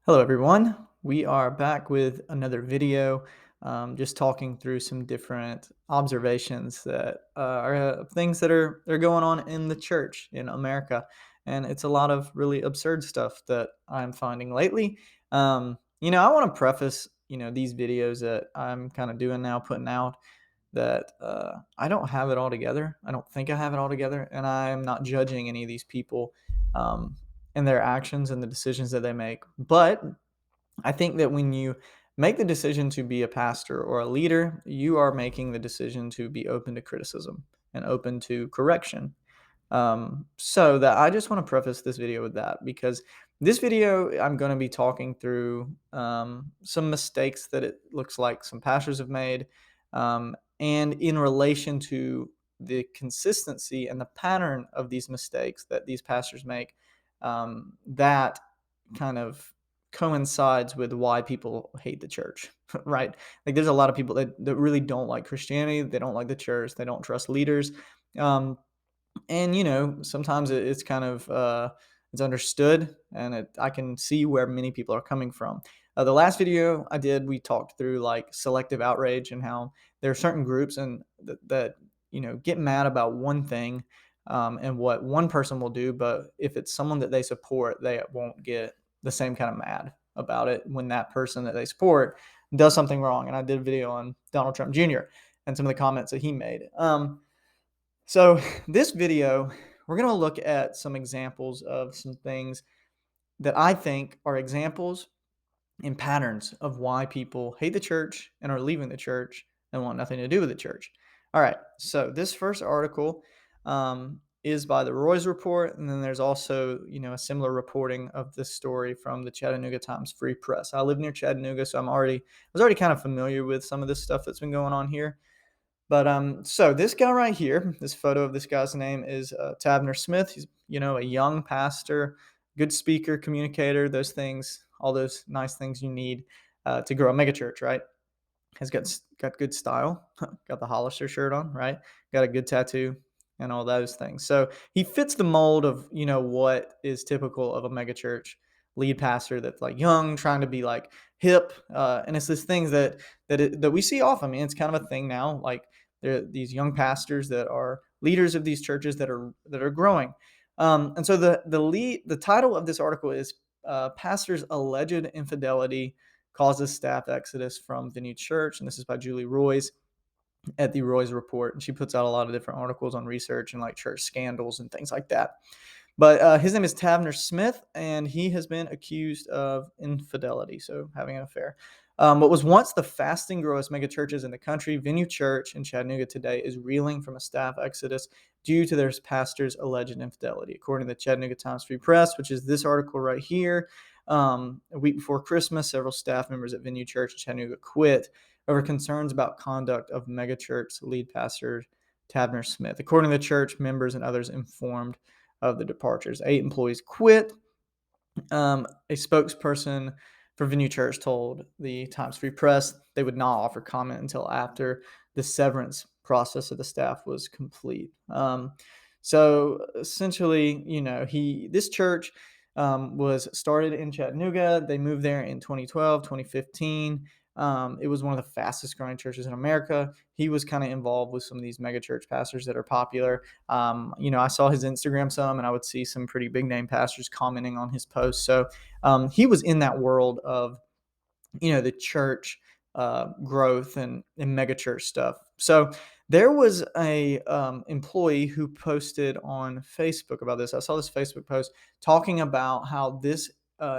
Hello, everyone. We are back with another video, just talking through some different observations that are things that are going on in the church in America, and it's a lot of really absurd stuff that I'm finding lately. I want to preface, these videos that I'm kind of doing now, putting out that I don't have it all together. I don't think I have it all together, and I'm not judging any of these people. And their actions and the decisions that they make. But I think that when you make the decision to be a pastor or a leader, you are making the decision to be open to criticism and open to correction. So that I just want to preface this video with that because this video I'm going to be talking through some mistakes that it looks like some pastors have made, and in relation to the consistency and the pattern of these mistakes that these pastors make, that kind of coincides with why people hate the church, right? Like there's a lot of people that really don't like Christianity, they don't like the church, they don't trust leaders. Um, and sometimes it's kind of it's understood, and I can see where many people are coming from. The last video I did, we talked through like selective outrage and how there are certain groups and that get mad about one thing, and what one person will do, but if it's someone that they support, they won't get the same kind of mad about it when that person that they support does something wrong. And I did a video on Donald Trump Jr. and some of the comments that he made. So this video, we're going to look at some examples of some things that I think are examples and patterns of why people hate the church and are leaving the church and want nothing to do with the church. All right, so this first article is by the Roy's Report, and then there's also a similar reporting of this story from the Chattanooga Times Free Press. I live near Chattanooga, so I was already kind of familiar with some of this stuff that's been going on here. But so this guy right here, this photo of this guy's name is Tabner Smith. He's a young pastor, good speaker, communicator, those things, all those nice things you need to grow a megachurch, right? Has got good style, got the Hollister shirt on, right? Got a good tattoo and all those things. So he fits the mold of what is typical of a megachurch lead pastor that's like young, trying to be like hip, and it's this things that we see often. I mean, it's kind of a thing now. Like there are these young pastors that are leaders of these churches that are growing. And so the title of this article is "Pastors' Alleged Infidelity Causes Staff Exodus from Vineyard Church," and this is by Julie Royce at the Roy's Report. And she puts out a lot of different articles on research and like church scandals and things like that. But his name is Tabner Smith, and he has been accused of infidelity, so having an affair. What was once the fastest growing megachurches in the country, Vineyard Church in Chattanooga today, is reeling from a staff exodus due to their pastor's alleged infidelity. According to the Chattanooga Times Free Press, which is this article right here, a week before Christmas, several staff members at Vineyard Church in Chattanooga quit over concerns about conduct of megachurch lead pastor Tabner Smith. According to the church, members and others informed of the departures. 8 employees quit. A spokesperson for Vineyard Church told the Times Free Press they would not offer comment until after the severance process of the staff was complete. So essentially, this church was started in Chattanooga. They moved there in 2012, 2015. It was one of the fastest growing churches in America. He was kind of involved with some of these mega church pastors that are popular. I saw his Instagram some, and I would see some pretty big name pastors commenting on his posts. So he was in that world of, the church growth and mega church stuff. So there was a employee who posted on Facebook about this. I saw this Facebook post talking about how this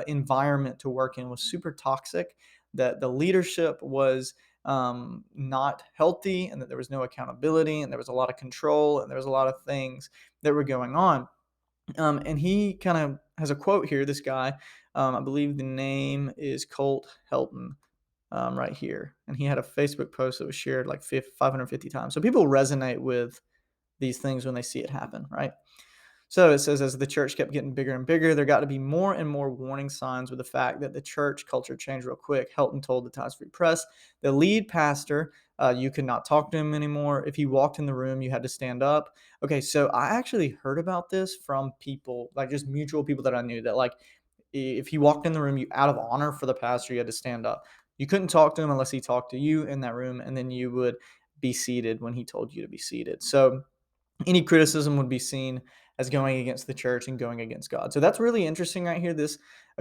environment to work in was super toxic, that the leadership was not healthy, and that there was no accountability, and there was a lot of control, and there was a lot of things that were going on. And he kind of has a quote here, this guy. I believe the name is Colt Helton, right here. And he had a Facebook post that was shared like 550 times. So people resonate with these things when they see it happen, right? So it says, as the church kept getting bigger and bigger, there got to be more and more warning signs with the fact that the church culture changed real quick. Helton told the Times Free Press, the lead pastor, you could not talk to him anymore. If he walked in the room, you had to stand up. Okay, so I actually heard about this from people, like just mutual people that I knew, that like if he walked in the room, you out of honor for the pastor, you had to stand up. You couldn't talk to him unless he talked to you in that room, and then you would be seated when he told you to be seated. So any criticism would be seen as going against the church and going against God. So that's really interesting right here. This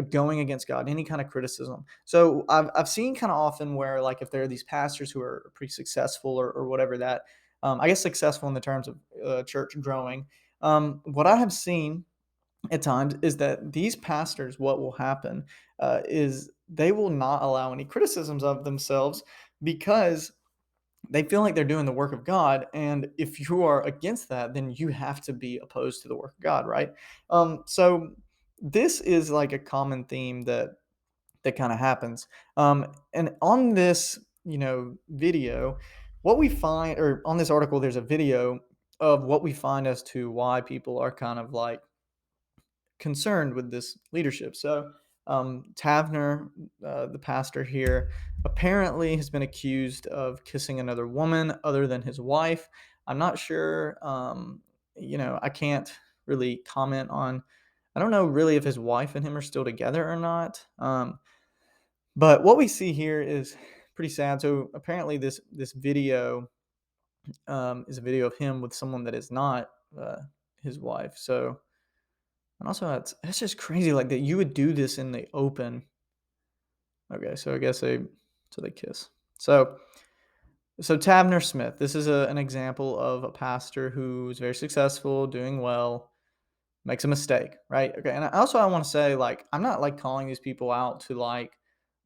going against God, any kind of criticism. So I've seen kind of often where, like, if there are these pastors who are pretty successful or whatever that, I guess successful in the terms of church growing. What I have seen at times is that these pastors, what will happen is they will not allow any criticisms of themselves because they feel like they're doing the work of God. And if you are against that, then you have to be opposed to the work of God, right? So this is like a common theme that kind of happens. And on this, video, what we find, or on this article, there's a video of what we find as to why people are kind of like concerned with this leadership. So, Tavner, the pastor here, apparently has been accused of kissing another woman other than his wife. I'm not sure. I can't really comment on. I don't know really if his wife and him are still together or not. But what we see here is pretty sad. So apparently, this video is a video of him with someone that is not his wife. So, and also, that's just crazy, like, that you would do this in the open. Okay, so I guess they kiss. So Tabner Smith, this is an example of a pastor who's very successful, doing well, makes a mistake, right? Okay, and I want to say, like, I'm not like calling these people out to like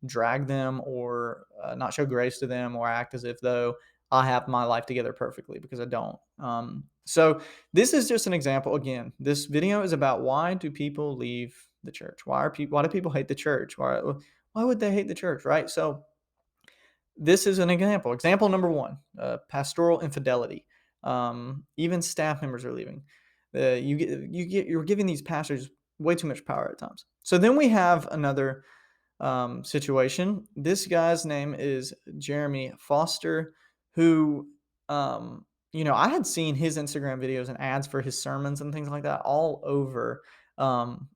drag them or not show grace to them or act as if though I have my life together perfectly, because I don't. So this is just an example. Again, this video is about why do people leave the church? Why do people hate the church? Why would they hate the church, right? So this is an example. Example number one: pastoral infidelity. Even staff members are leaving. You're giving these pastors way too much power at times. So then we have another situation. This guy's name is Jeremy Foster, who, I had seen his Instagram videos and ads for his sermons and things like that all over um,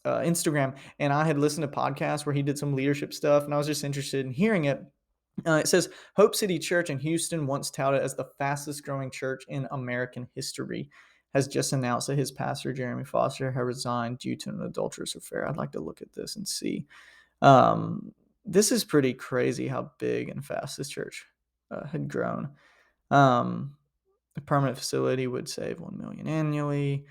Instagram. And I had listened to podcasts where he did some leadership stuff, and I was just interested in hearing it. It says Hope City Church in Houston, once touted as the fastest growing church in American history, has just announced that his pastor, Jeremy Foster, has resigned due to an adulterous affair. I'd like to look at this and see. This is pretty crazy how big and fast this church had grown. A permanent facility would save $1 million annually.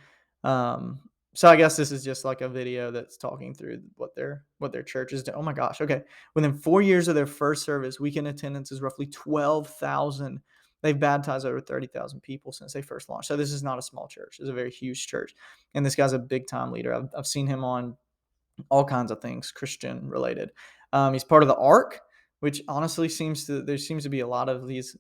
So I guess this is just like a video that's talking through what their church is doing. Oh my gosh. Okay. Within 4 years of their first service, weekend attendance is roughly 12,000. They've baptized over 30,000 people since they first launched. So this is not a small church. It's a very huge church. And this guy's a big time leader. I've seen him on all kinds of things Christian related. He's part of the Ark, which honestly there seems to be a lot of these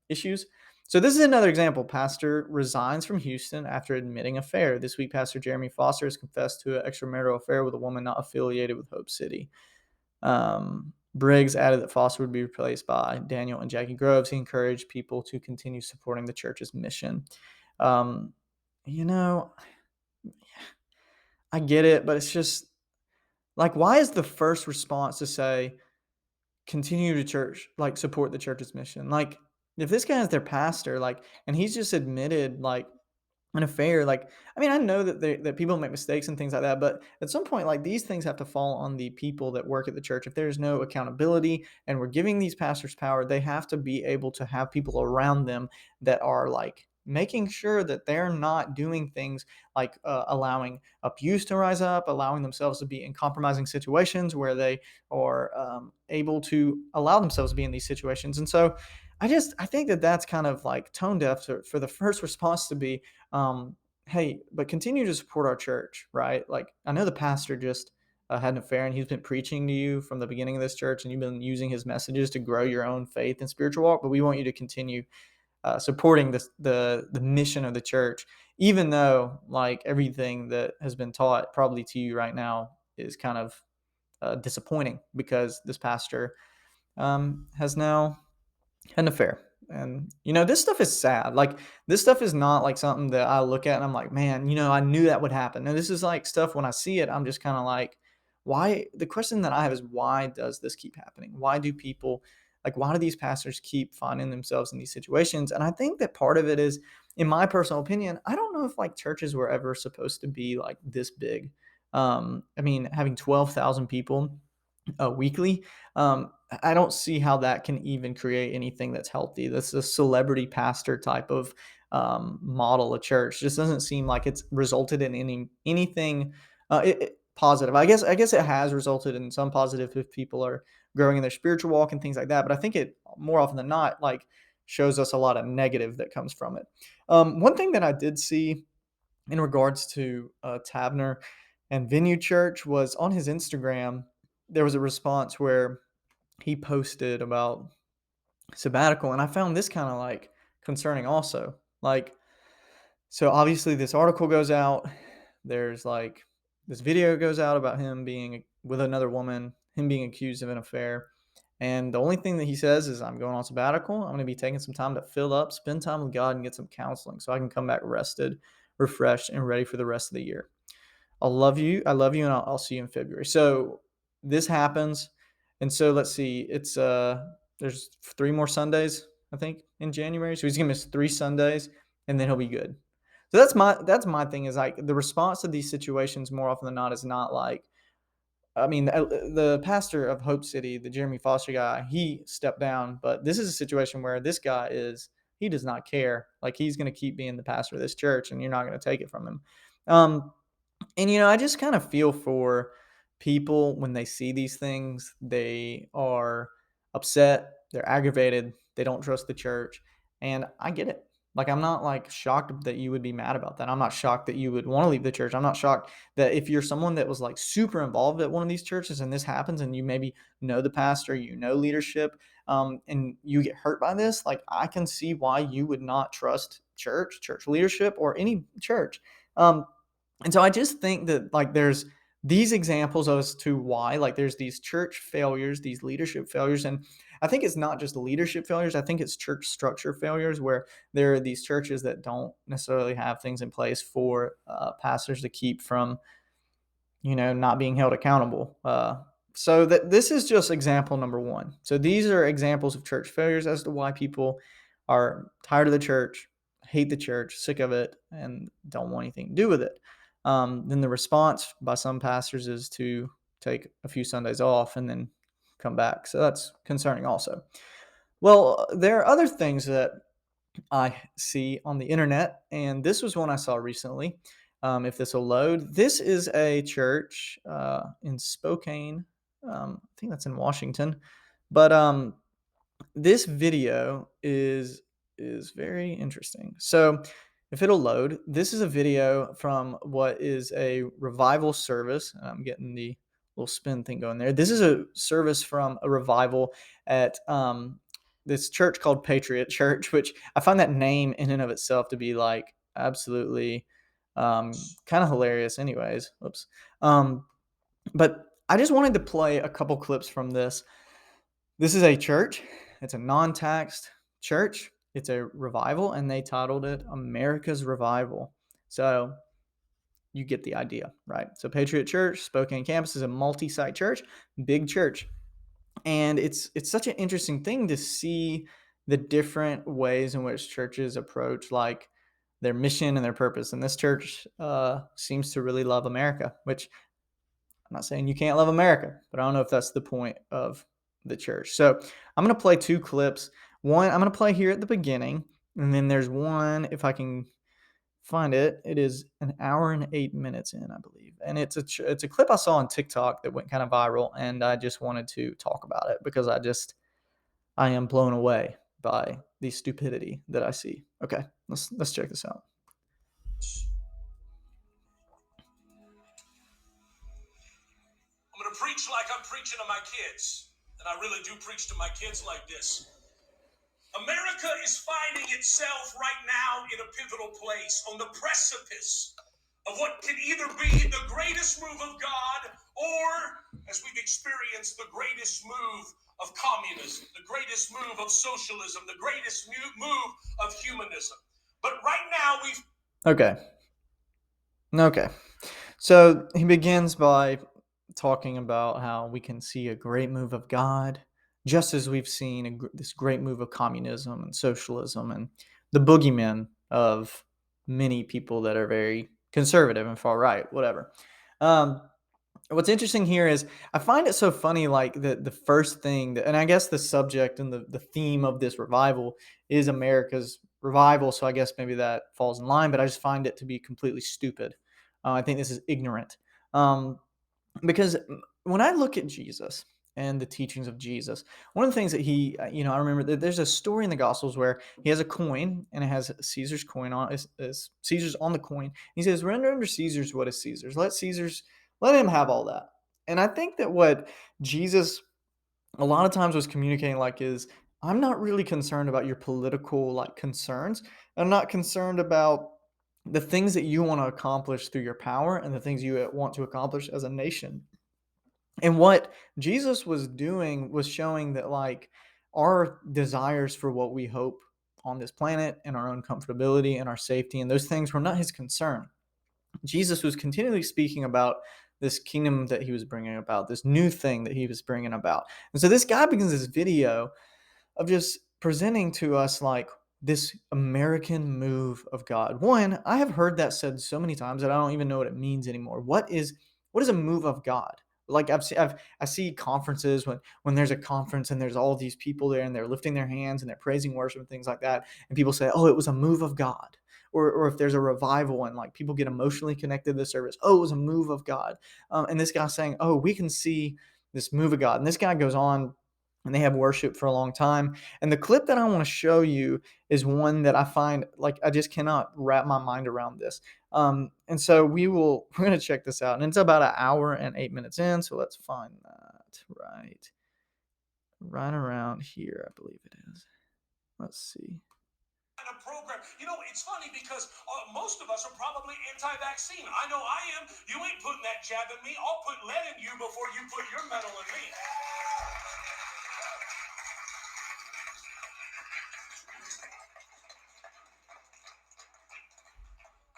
issues. So this is another example. Pastor resigns from Houston after admitting affair. This week, Pastor Jeremy Foster has confessed to an extramarital affair with a woman not affiliated with Hope City. Briggs added that Foster would be replaced by Daniel and Jackie Groves. He encouraged people to continue supporting the church's mission. Um, you know, I get it, but it's just like, why is the first response to say, continue to church, like, support the church's mission? Like, if this guy is their pastor, like, and he's just admitted, like, an affair, like, I mean, I know that people make mistakes and things like that, but at some point, like, these things have to fall on the people that work at the church. If there's no accountability and we're giving these pastors power, they have to be able to have people around them that are like making sure that they're not doing things like allowing abuse to rise up, allowing themselves to be in compromising situations where they are able to allow themselves to be in these situations. And so I think that that's kind of like tone deaf for the first response to be, hey, but continue to support our church, right? Like, I know the pastor just had an affair and he's been preaching to you from the beginning of this church and you've been using his messages to grow your own faith and spiritual walk, but we want you to continue supporting the mission of the church, even though like everything that has been taught probably to you right now is kind of disappointing because this pastor has now had an affair. And, this stuff is sad. Like, this stuff is not like something that I look at and I'm like, man, I knew that would happen. And this is like stuff when I see it, I'm just kind of like, why? The question that I have is, why does this keep happening? Why do people, like, why do these pastors keep finding themselves in these situations? And I think that part of it is, in my personal opinion, I don't know if like churches were ever supposed to be like this big. I mean, having 12,000 people weekly. I don't see how that can even create anything that's healthy. That's a celebrity pastor type of model of church. Just doesn't seem like it's resulted in anything positive. I guess it has resulted in some positive if people are growing in their spiritual walk and things like that. But I think it more often than not like shows us a lot of negative that comes from it. One thing that I did see in regards to Tabner and Venue Church was on his Instagram. There was a response where he posted about Sabbatical, and I found this kind of like concerning also. Like, so obviously this article goes out. There's like this video goes out about him being with another woman, him being accused of an affair. And the only thing that he says is, I'm going on sabbatical. I'm going to be taking some time to fill up, spend time with God, and get some counseling so I can come back rested, refreshed, and ready for the rest of the year. I'll love you. I love you, and I'll see you in February. So this happens. And so let's see. It's there's 3 more Sundays, I think, in January. So he's gonna miss 3 Sundays, and then he'll be good. So that's my thing, is like the response to these situations more often than not is not like, I mean, the pastor of Hope City, the Jeremy Foster guy, he stepped down, but this is a situation where this guy he does not care. Like, he's going to keep being the pastor of this church, and you're not going to take it from him. And I just kind of feel for people when they see these things. They are upset, they're aggravated, they don't trust the church, and I get it. Like, I'm not like shocked that you would be mad about that. I'm not shocked that you would want to leave the church. I'm not shocked that if you're someone that was like super involved at one of these churches and this happens and you maybe know the pastor, leadership, and you get hurt by this, like, I can see why you would not trust church leadership, or any church. Um, and so I just think that like there's these examples as to why, like, there's these church failures, these leadership failures. And I think it's not just leadership failures. I think it's church structure failures, where there are these churches that don't necessarily have things in place for pastors to keep from not being held accountable. So that this is just example number one. So these are examples of church failures as to why people are tired of the church, hate the church, sick of it, and don't want anything to do with it. Then the response by some pastors is to take a few Sundays off and then come back. So that's concerning also. Well, there are other things that I see on the internet, and this was one I saw recently. If this will load, this is a church in Spokane. I think that's in Washington, but this video is very interesting. So if it'll load, this is a video from what is a revival service. And I'm getting the little spin thing going there. This is a service from a revival at this church called Patriot Church, which I find that name in and of itself to be like absolutely kind of hilarious anyways. Whoops. But I just wanted to play a couple clips from this. This is a church. It's a non-taxed church. It's a revival, and they titled it America's Revival. So you get the idea, right? So Patriot Church, Spokane campus, is a multi-site church, big church. And it's such an interesting thing to see the different ways in which churches approach like their mission and their purpose. And this church seems to really love America, which I'm not saying you can't love America, but I don't know if that's the point of the church. So I'm going to play 2 clips. One, I'm going to play here at the beginning, and then there's one, if I can find it, it is an hour and 8 minutes in, I believe. And it's a clip I saw on TikTok that went kind of viral, and I just wanted to talk about it because I am blown away by the stupidity that I see. Okay, let's check this out. I'm going to preach like I'm preaching to my kids. And I really do preach to my kids like this. America is finding itself right now in a pivotal place, on the precipice of what can either be the greatest move of God or, as we've experienced, the greatest move of communism, the greatest move of socialism, the greatest move of humanism. But right now, we've Okay. Okay. So he begins by talking about how we can see a great move of God, just as we've seen this great move of communism and socialism and the boogeymen of many people that are very conservative and far right, whatever. Um, what's interesting here is I find it so funny, like the first thing, that, and I guess the subject and the theme of this revival is America's revival. So I guess maybe that falls in line, but I just find it to be completely stupid. I think this is ignorant. Um, because when I look at Jesus and the teachings of Jesus, one of the things that I remember that there's a story in the Gospels where he has a coin and it has Caesar's coin on is Caesar's on the coin. He says, "Render unto Caesar's what is Caesar's. Let him have all that." And I think that what Jesus a lot of times was communicating like is, I'm not really concerned about your political like concerns. I'm not concerned about the things that you want to accomplish through your power and the things you want to accomplish as a nation. And what Jesus was doing was showing that like our desires for what we hope on this planet and our own comfortability and our safety and those things were not his concern. Jesus was continually speaking about this kingdom that he was bringing about, this new thing that he was bringing about. And so this guy begins this video of just presenting to us like this American move of God. One, I have heard that said so many times that I don't even know what it means anymore. What is a move of God? Like I see conferences when there's a conference and there's all these people there and they're lifting their hands and they're praising worship and things like that, and people say, "Oh, it was a move of God." Or if there's a revival and like people get emotionally connected to the service, "Oh, it was a move of God." And this guy's saying, "Oh, we can see this move of God." And this guy goes on and they have worship for a long time. And the clip that I want to show you is one that I find like I just cannot wrap my mind around this. And so we're going to check this out, and it's about an hour and 8 minutes in. So let's find that right around here, I believe it is. Let's see. a program. You know, it's funny because most of us are probably anti-vaccine. I know I am. You ain't putting that jab in me. I'll put lead in you before you put your metal in me.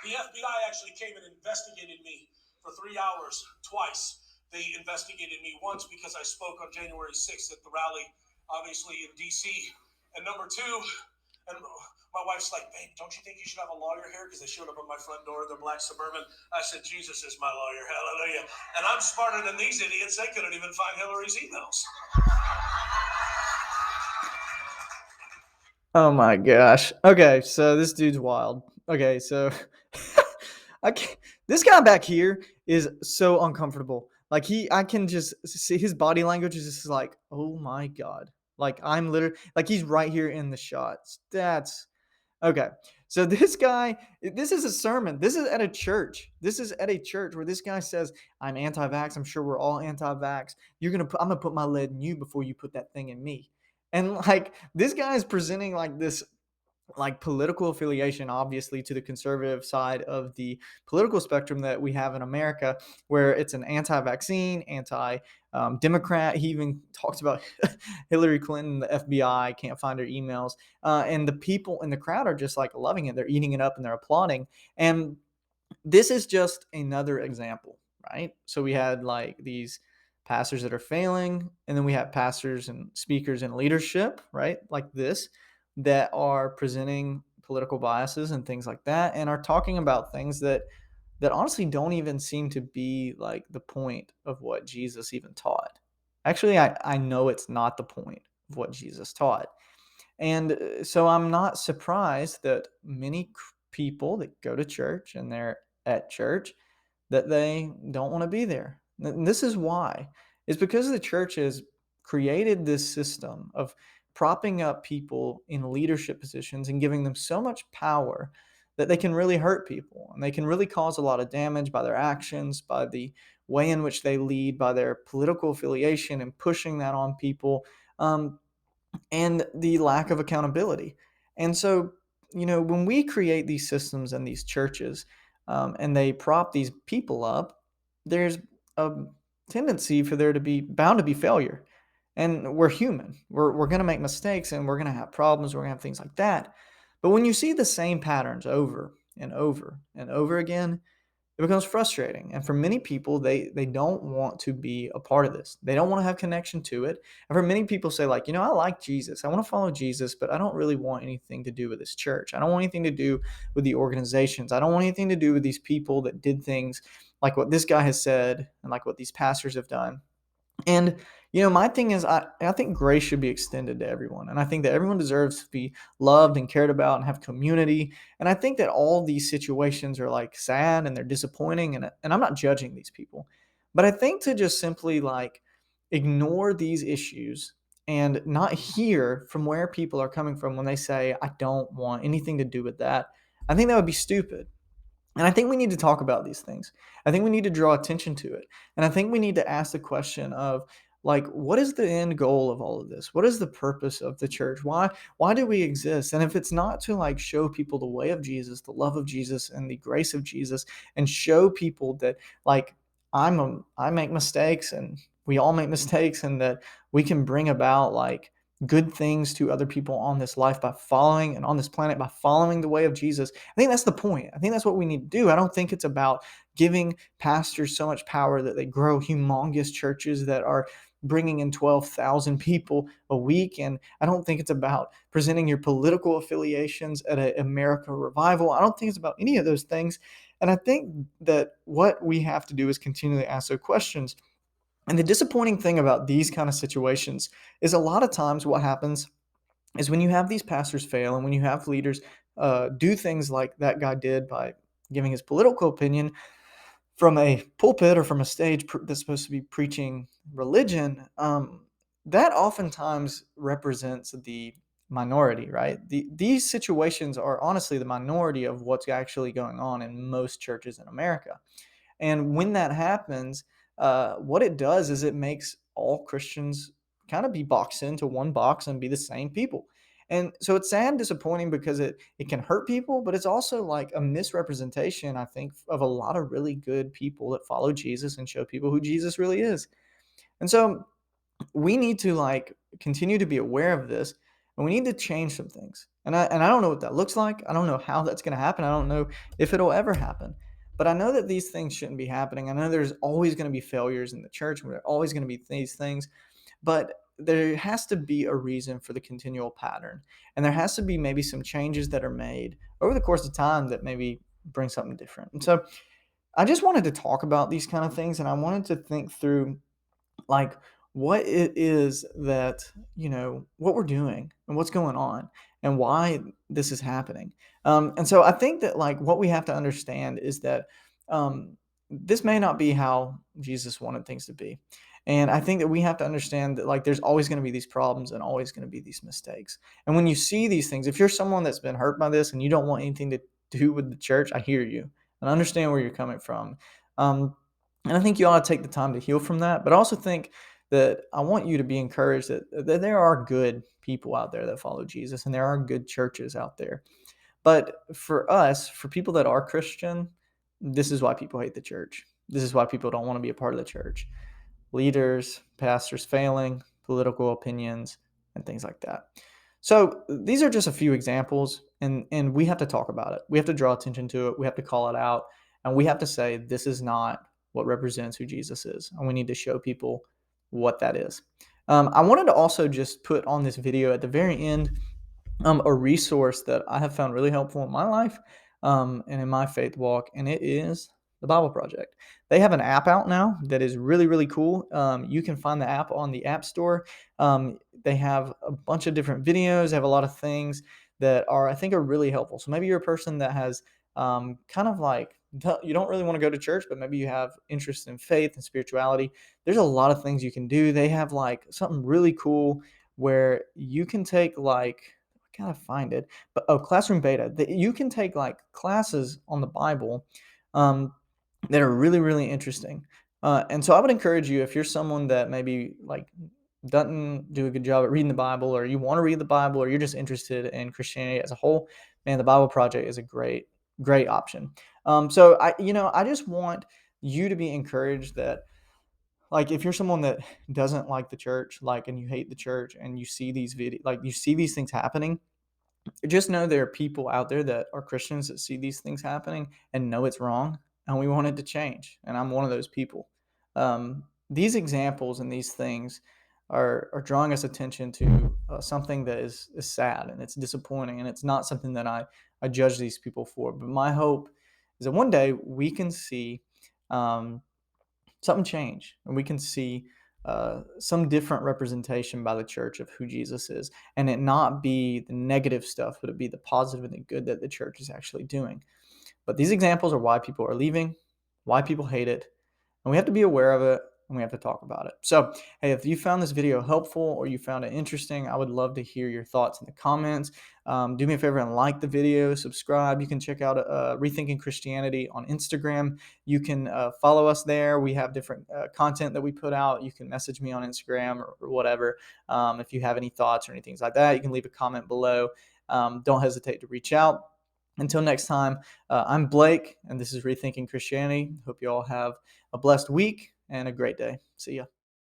The FBI actually came and investigated me for 3 hours twice. They investigated me once because I spoke on January 6th at the rally, obviously in D.C. And number two, and my wife's like, "Babe, don't you think you should have a lawyer here?" Because they showed up at my front door, they're black Suburban. I said, "Jesus is my lawyer, hallelujah." And I'm smarter than these idiots. They couldn't even find Hillary's emails. Oh my gosh. Okay, so this dude's wild. Okay, so I can't, this guy back here is so uncomfortable. Like I can just see his body language is just like, oh my god. Like I'm literally like he's right here in the shots. That's okay. So this guy, this is a sermon. This is at a church. This is at a church where this guy says, "I'm anti-vax. I'm sure we're all anti-vax. I'm gonna put my lead in you before you put that thing in me." And like this guy is presenting like this like political affiliation obviously to the conservative side of the political spectrum that we have in America, where it's an anti-vaccine, anti-democrat. He even talks about Hillary Clinton, the FBI can't find her emails, and the people in the crowd are just like loving it. They're eating it up and they're applauding. And this is just another example, right? So we had like these pastors that are failing, and then we have pastors and speakers in leadership, right? Like this, that are presenting political biases and things like that, and are talking about things that honestly don't even seem to be like the point of what Jesus even taught. Actually, I know it's not the point of what Jesus taught. And so I'm not surprised that many people that go to church and they're at church that they don't want to be there. And this is why. It's because the church has created this system of propping up people in leadership positions and giving them so much power that they can really hurt people and they can really cause a lot of damage by their actions, by the way in which they lead, by their political affiliation and pushing that on people. And the lack of accountability. And so, when we create these systems and these churches, and they prop these people up, there's a tendency for there to be bound to be failure. And we're human. We're gonna make mistakes and we're gonna have problems, we're gonna have things like that. But when you see the same patterns over and over and over again, it becomes frustrating. And for many people, they don't want to be a part of this. They don't want to have connection to it. And for many people say, like, I like Jesus. I want to follow Jesus, but I don't really want anything to do with this church. I don't want anything to do with the organizations. I don't want anything to do with these people that did things like what this guy has said and like what these pastors have done. And my thing is, I think grace should be extended to everyone, and I think that everyone deserves to be loved and cared about and have community. And I think that all these situations are like sad and they're disappointing, and I'm not judging these people, but I think to just simply like ignore these issues and not hear from where people are coming from when they say I don't want anything to do with that. I think that would be stupid. And I think we need to talk about these things. I think we need to draw attention to it. And I think we need to ask the question of, like, what is the end goal of all of this? What is the purpose of the church? Why do we exist? And if it's not to like show people the way of Jesus, the love of Jesus and the grace of Jesus, and show people that like I make mistakes and we all make mistakes, and that we can bring about like good things to other people on this life by following and on this planet by following the way of Jesus. I think that's the point. I think that's what we need to do. I don't think it's about giving pastors so much power that they grow humongous churches that are bringing in 12,000 people a week. And I don't think it's about presenting your political affiliations at an America revival. I don't think it's about any of those things. And I think that what we have to do is continually ask those questions. And the disappointing thing about these kind of situations is a lot of times what happens is when you have these pastors fail and when you have leaders do things like that guy did by giving his political opinion from a pulpit or from a stage that's supposed to be preaching religion, that oftentimes represents the minority, right? These situations are honestly the minority of what's actually going on in most churches in America. And when that happens, what it does is it makes all Christians kind of be boxed into one box and be the same people. And so it's sad and disappointing because it can hurt people, but it's also like a misrepresentation, I think, of a lot of really good people that follow Jesus and show people who Jesus really is. And so we need to like continue to be aware of this, and we need to change some things. And I don't know what that looks like. I don't know how that's going to happen. I don't know if it'll ever happen. But I know that these things shouldn't be happening. I know there's always going to be failures in the church. There are always going to be these things, but there has to be a reason for the continual pattern. And there has to be maybe some changes that are made over the course of time that maybe bring something different. And so I just wanted to talk about these kind of things, and I wanted to think through like what it is that what we're doing and what's going on and why this is happening. And so I think that like what we have to understand is that this may not be how Jesus wanted things to be. And I think that we have to understand that like there's always going to be these problems and always going to be these mistakes. And when you see these things, if you're someone that's been hurt by this and you don't want anything to do with the church, I hear you and I understand where you're coming from. um, and I think you ought to take the time to heal from that. But I also think that I want you to be encouraged that there are good people out there that follow Jesus and there are good churches out there. But for us, for people that are Christian, this is why people hate the church. This is why people don't want to be a part of the church. Leaders, pastors failing, political opinions, and things like that. So these are just a few examples, and we have to talk about it. We have to draw attention to it. We have to call it out, and we have to say this is not what represents who Jesus is, and we need to show people what that is. I wanted to also just put on this video at the very end a resource that I have found really helpful in my life and in my faith walk, and it is the Bible Project. They have an app out now that is really, really cool. You can find the app on the App Store. They have a bunch of different videos. They have a lot of things that are, I think, are really helpful. So maybe you're a person that has kind of like, you don't really want to go to church, but maybe you have interest in faith and spirituality. There's a lot of things you can do. They have like something really cool where you can take like, gotta find it. But classroom beta. You can take like classes on the Bible that are really, really interesting. And so I would encourage you, if you're someone that maybe like doesn't do a good job at reading the Bible, or you want to read the Bible, or you're just interested in Christianity as a whole, man, the Bible Project is a great, great option. So I just want you to be encouraged that Like, if you're someone that doesn't like the church, like, and you hate the church, and you see these you see these things happening, just know there are people out there that are Christians that see these things happening and know it's wrong, and we want it to change. And I'm one of those people. These examples and these things are drawing us attention to something that is sad and it's disappointing, and it's not something that I judge these people for. But my hope is that one day we can see um, something change, and we can see some different representation by the church of who Jesus is, and it not be the negative stuff, but it be the positive and the good that the church is actually doing. But these examples are why people are leaving, why people hate it, and we have to be aware of it, and we have to talk about it. So, hey, if you found this video helpful or you found it interesting, I would love to hear your thoughts in the comments. Do me a favor and like the video, subscribe. You can check out Rethinking Christianity on Instagram. You can follow us there. We have different content that we put out. You can message me on Instagram or whatever. If you have any thoughts or anything like that, you can leave a comment below. Don't hesitate to reach out. Until next time, I'm Blake, and this is Rethinking Christianity. Hope you all have a blessed week and a great day. See ya.